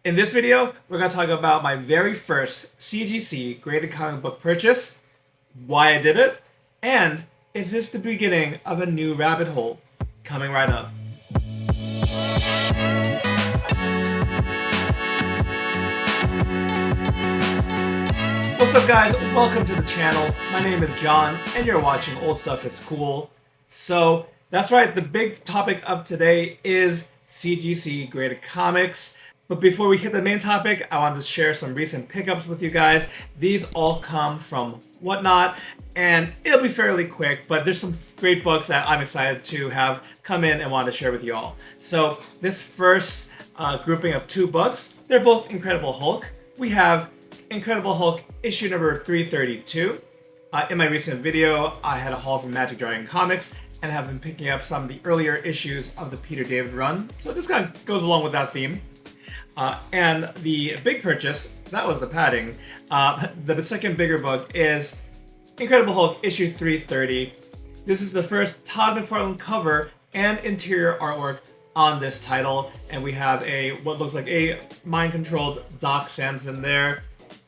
In this video, we're going to talk about my very first CGC graded comic book purchase, why I did it, and is this the beginning of a new rabbit hole? Coming right up. What's up guys, welcome to the channel. My name is John and you're watching Old Stuff is Cool. So that's right, the big topic of today is CGC graded comics. But before we hit the main topic, I wanted to share some recent pickups with you guys. These all come from Whatnot, and it'll be fairly quick, but there's some great books that I'm excited to have come in and want to share with you all. So this first grouping of two books, they're both Incredible Hulk. We have Incredible Hulk issue number 332. In my recent video, I had a haul from Magic Dragon Comics and have been picking up some of the earlier issues of the Peter David run. So this kind of goes along with that theme. And the big purchase, that was the padding. The second bigger book is Incredible Hulk issue 330. This is the first Todd McFarlane cover and interior artwork on this title. And we have what looks like a mind-controlled Doc Samson there.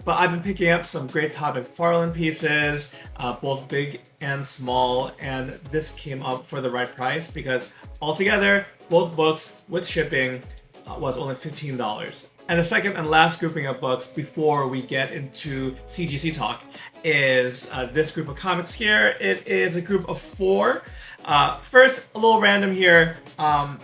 But I've been picking up some great Todd McFarlane pieces, both big and small, and this came up for the right price because altogether, both books with shipping was only $15. And the second and last grouping of books before we get into CGC talk is this group of comics here. It is a group of four. First, a little random here.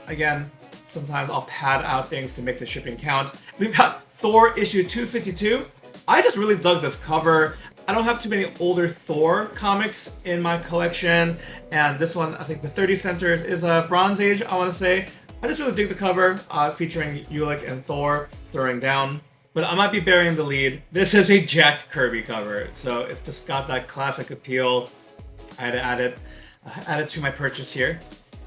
Again, sometimes I'll pad out things to make the shipping count. We've got Thor issue 252. I just really dug this cover. I don't have too many older Thor comics in my collection, and this one, I think the 30 centers is a Bronze Age, I want to say. I just really dig the cover, featuring Ulick and Thor throwing down. But I might be burying the lead. This is a Jack Kirby cover, so it's just got that classic appeal. I had to add it to my purchase here.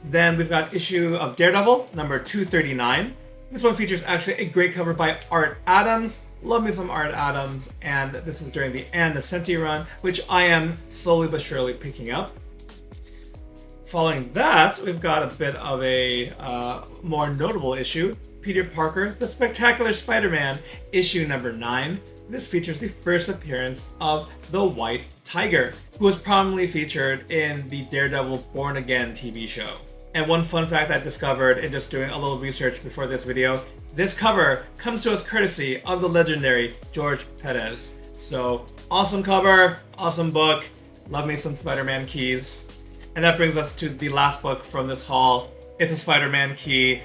Then we've got issue of Daredevil, number 239. This one features actually a great cover by Art Adams. Love me some Art Adams, and this is during the Ann Nocenti run, which I am slowly but surely picking up. Following that, we've got a bit of a more notable issue. Peter Parker, The Spectacular Spider-Man, issue number 9. This features the first appearance of the White Tiger, who was prominently featured in the Daredevil Born Again TV show. And one fun fact I discovered in just doing a little research before this video, this cover comes to us courtesy of the legendary George Perez. So, awesome cover, awesome book, love me some Spider-Man keys. And that brings us to the last book from this haul. It's a Spider-Man key.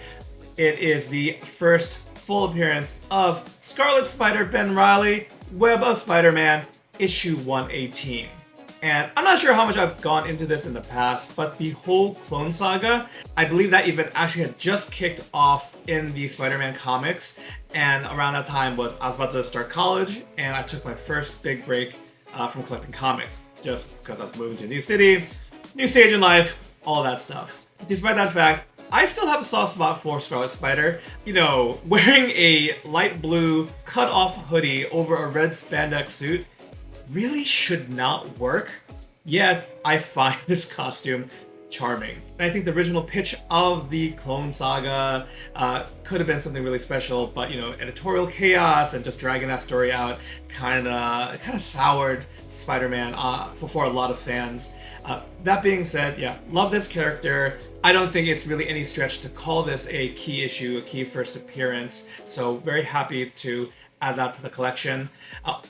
It is the first full appearance of Scarlet Spider Ben Reilly, Web of Spider-Man, issue 118. And I'm not sure how much I've gone into this in the past, but the whole Clone Saga, I believe that event actually had just kicked off in the Spider-Man comics. And around that time I was about to start college, and I took my first big break from collecting comics, just because I was moving to a new city, new stage in life, all that stuff. Despite that fact, I still have a soft spot for Scarlet Spider. You know, wearing a light blue cut-off hoodie over a red spandex suit really should not work, yet I find this costume charming. And I think the original pitch of the Clone Saga could have been something really special, but you know, editorial chaos and just dragging that story out kind of soured Spider-Man for a lot of fans. That being said, yeah, love this character. I don't think it's really any stretch to call this a key issue, a key first appearance, so very happy to add that to the collection.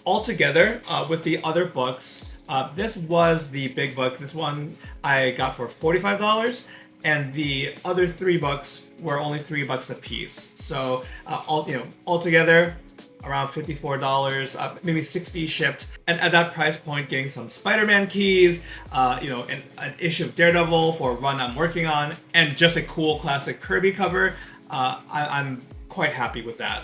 Altogether, with the other books, this was the big book. This one I got for $45, and the other three books were only $3 a piece. So altogether, around $54, maybe $60 shipped. And at that price point, getting some Spider-Man keys, an issue of Daredevil for a run I'm working on, and just a cool classic Kirby cover, I'm quite happy with that.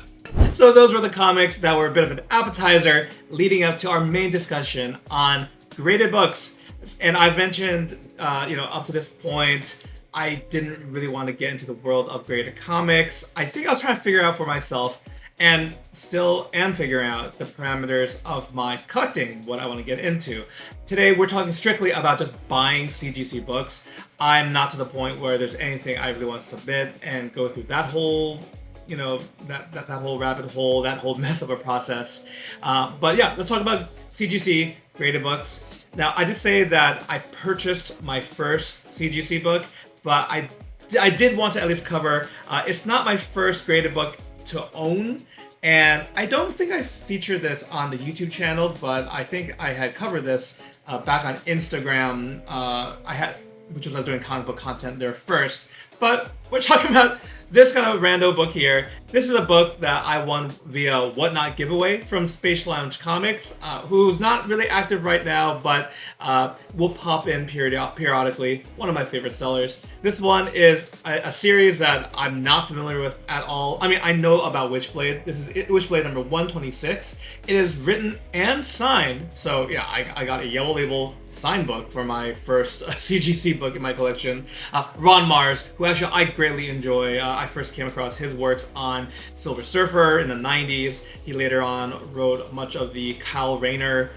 So those were the comics that were a bit of an appetizer leading up to our main discussion on graded books. And I've mentioned, up to this point, I didn't really want to get into the world of graded comics. I think I was trying to figure out for myself, and still am figuring out the parameters of my collecting, what I want to get into. Today we're talking strictly about just buying CGC books. I'm not to the point where there's anything I really want to submit and go through that whole that whole rabbit hole, that whole mess of a process. But yeah, let's talk about CGC graded books. Now, I did say that I purchased my first CGC book, but I did want to at least cover. It's not my first graded book to own. And I don't think I featured this on the YouTube channel, but I think I had covered this back on Instagram. Which was I was doing comic book content there first. But we're talking about this kind of rando book here. This is a book that I won via Whatnot giveaway from Space Lounge Comics, who's not really active right now, but will pop in periodically. One of my favorite sellers. This one is a series that I'm not familiar with at all. I mean, I know about Witchblade. This is Witchblade number 126. It is written and signed. So yeah, I got a Yellow Label signed book for my first CGC book in my collection. Ron Marz, who actually I greatly enjoy. I first came across his works on Silver Surfer in the 90s. He later on wrote much of the Kyle Rayner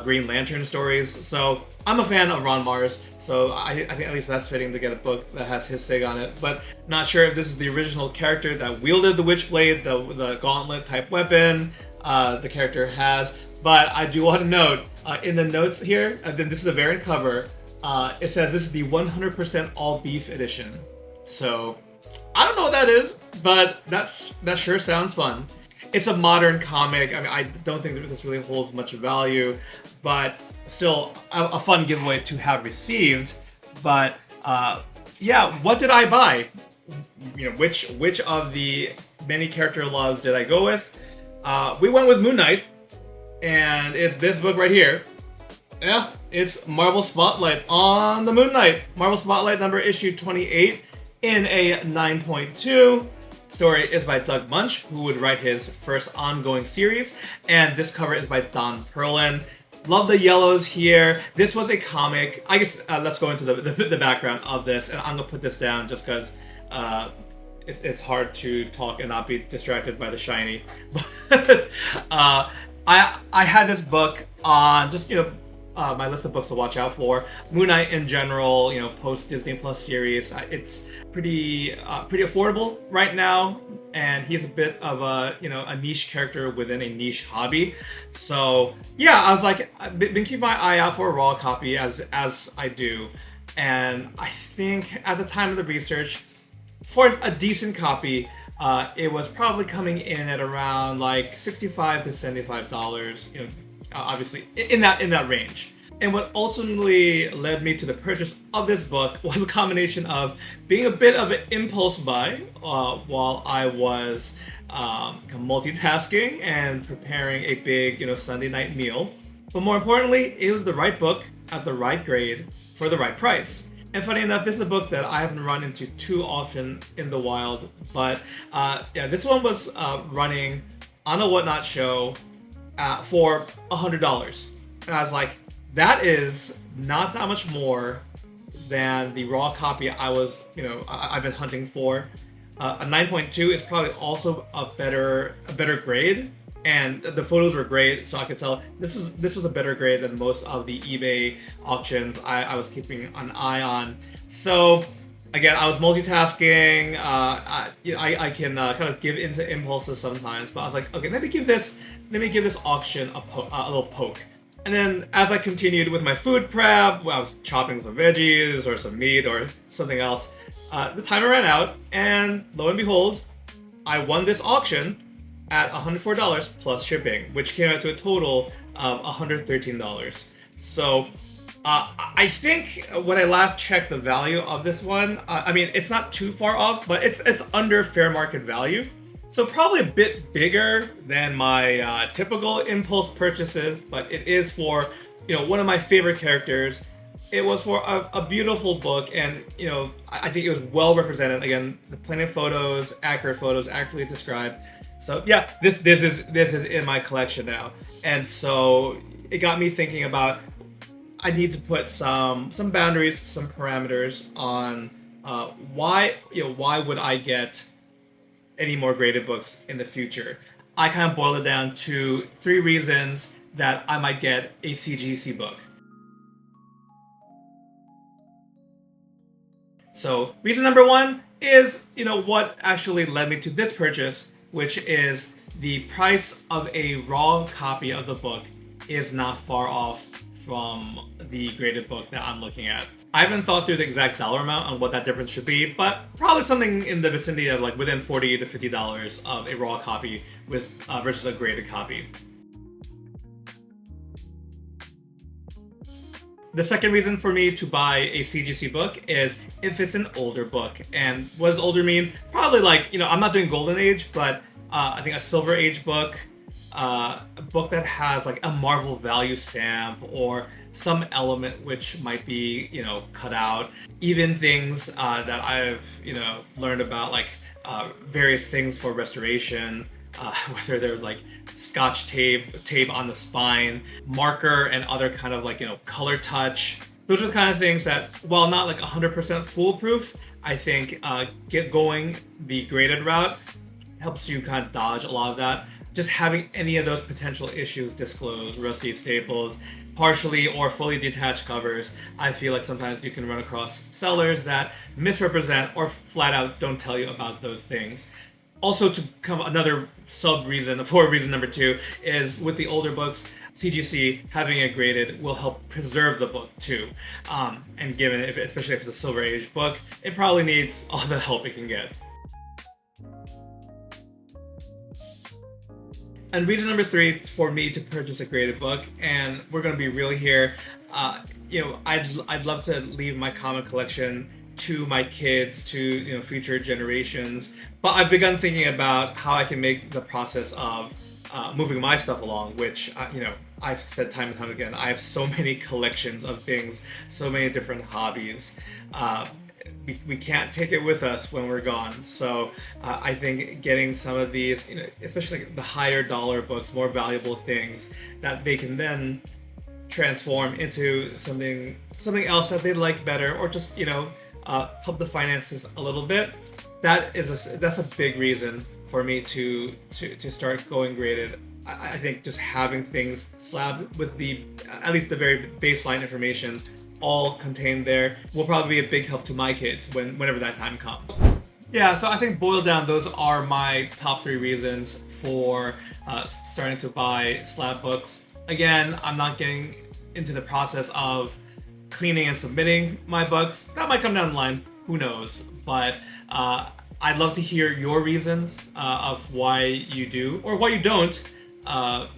Green Lantern stories. So I'm a fan of Ron Marz, so I think at least that's fitting to get a book that has his sig on it. But not sure if this is the original character that wielded the Witchblade, the gauntlet type weapon the character has. But I do want to note, in the notes here, this is a variant cover, it says this is the 100% all beef edition. So, I don't know what that is, but that sure sounds fun. It's a modern comic. I mean, I don't think that this really holds much value, but still a fun giveaway to have received. But yeah, what did I buy? Which of the many character loves did I go with? We went with Moon Knight. And it's this book right here. Yeah, it's Marvel Spotlight on the Moon Knight. Marvel Spotlight number issue 28 in a 9.2. Story is by Doug Munch, who would write his first ongoing series. And this cover is by Don Perlin. Love the yellows here. This was a comic. I guess let's go into the background of this. And I'm going to put this down just because it's hard to talk and not be distracted by the shiny. I had this book on just my list of books to watch out for. Moon Knight in general, post Disney Plus series, it's pretty affordable right now, and he's a bit of a niche character within a niche hobby. So yeah, I was like, I've been keeping my eye out for a raw copy as I do, and I think at the time of the research, for a decent copy, it was probably coming in at around like $65 to $75, obviously in that range. And what ultimately led me to the purchase of this book was a combination of being a bit of an impulse buy while I was multitasking and preparing a big, Sunday night meal. But more importantly, it was the right book at the right grade for the right price. And funny enough, this is a book that I haven't run into too often in the wild, but yeah, this one was running on a Whatnot show for $100. And I was like, that is not that much more than the raw copy I've been hunting for. A 9.2 is probably also a better grade, and the photos were great, so I could tell this was a better grade than most of the eBay auctions I was keeping an eye on. So again, I was multitasking. I can kind of give into impulses sometimes, but I was like, okay, let me give this auction a little poke. And then as I continued with my food prep, I was chopping some veggies or some meat or something else. The timer ran out, and lo and behold, I won this auction at $104 plus shipping, which came out to a total of $113. So I think when I last checked the value of this one, I mean, it's not too far off, but it's under fair market value. So probably a bit bigger than my typical impulse purchases, but it is for, one of my favorite characters. It was for a beautiful book, and I think it was well represented. Again, the plenty of photos, accurate photos, accurately described. So yeah, this is in my collection now, and so it got me thinking about I need to put some boundaries, some parameters on why would I get any more graded books in the future. I kind of boiled it down to 3 reasons that I might get a CGC book. So reason number 1 is, what actually led me to this purchase, which is the price of a raw copy of the book is not far off from the graded book that I'm looking at. I haven't thought through the exact dollar amount on what that difference should be, but probably something in the vicinity of like within $40 to $50 of a raw copy with versus a graded copy. The second reason for me to buy a CGC book is if it's an older book. And what does older mean? Probably like, I'm not doing Golden Age, but I think a Silver Age book, a book that has like a Marvel value stamp or some element which might be, cut out. Even things that I've, learned about, like various things for restoration, whether there's like scotch tape on the spine, marker, and other kind of like, color touch. Those are the kind of things that, while not like 100% foolproof, I think get going the graded route helps you kind of dodge a lot of that. Just having any of those potential issues disclosed, rusty staples, partially or fully detached covers, I feel like sometimes you can run across sellers that misrepresent or flat out don't tell you about those things. Also, to come another reason number 2 is with the older books, CGC having it graded will help preserve the book too. And given, especially if it's a Silver Age book, it probably needs all the help it can get. And reason number 3 for me to purchase a graded book, and we're gonna be real here, I'd love to leave my comic collection to my kids, to future generations. But I've begun thinking about how I can make the process of moving my stuff along, which I've said time and time again, I have so many collections of things, so many different hobbies. We can't take it with us when we're gone. So I think getting some of these, especially like the higher dollar books, more valuable things that they can then transform into something else that they like better, or just help the finances a little bit. That's a big reason for me to start going graded. I think just having things slabbed with at least the very baseline information all contained there will probably be a big help to my kids whenever that time comes. Yeah, so I think boiled down, those are my top 3 reasons for starting to buy slab books. Again, I'm not getting into the process of cleaning and submitting my books. That might come down the line, who knows? But I'd love to hear your reasons of why you do or why you don't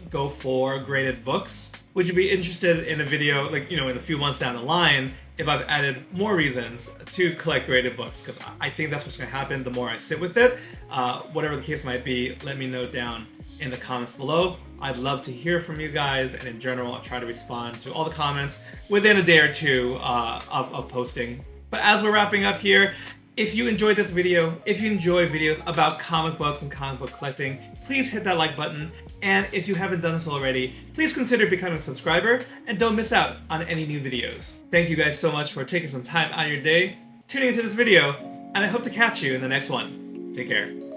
go for graded books. Would you be interested in a video, like, in a few months down the line, if I've added more reasons to collect graded books? Because I think that's what's going to happen the more I sit with it. Whatever the case might be, let me know down in the comments below. I'd love to hear from you guys, and in general, I'll try to respond to all the comments within a day or two of posting. But as we're wrapping up here, if you enjoyed this video, if you enjoy videos about comic books and comic book collecting, please hit that like button. And if you haven't done so already, please consider becoming a subscriber and don't miss out on any new videos. Thank you guys so much for taking some time out of your day, tuning into this video, and I hope to catch you in the next one. Take care.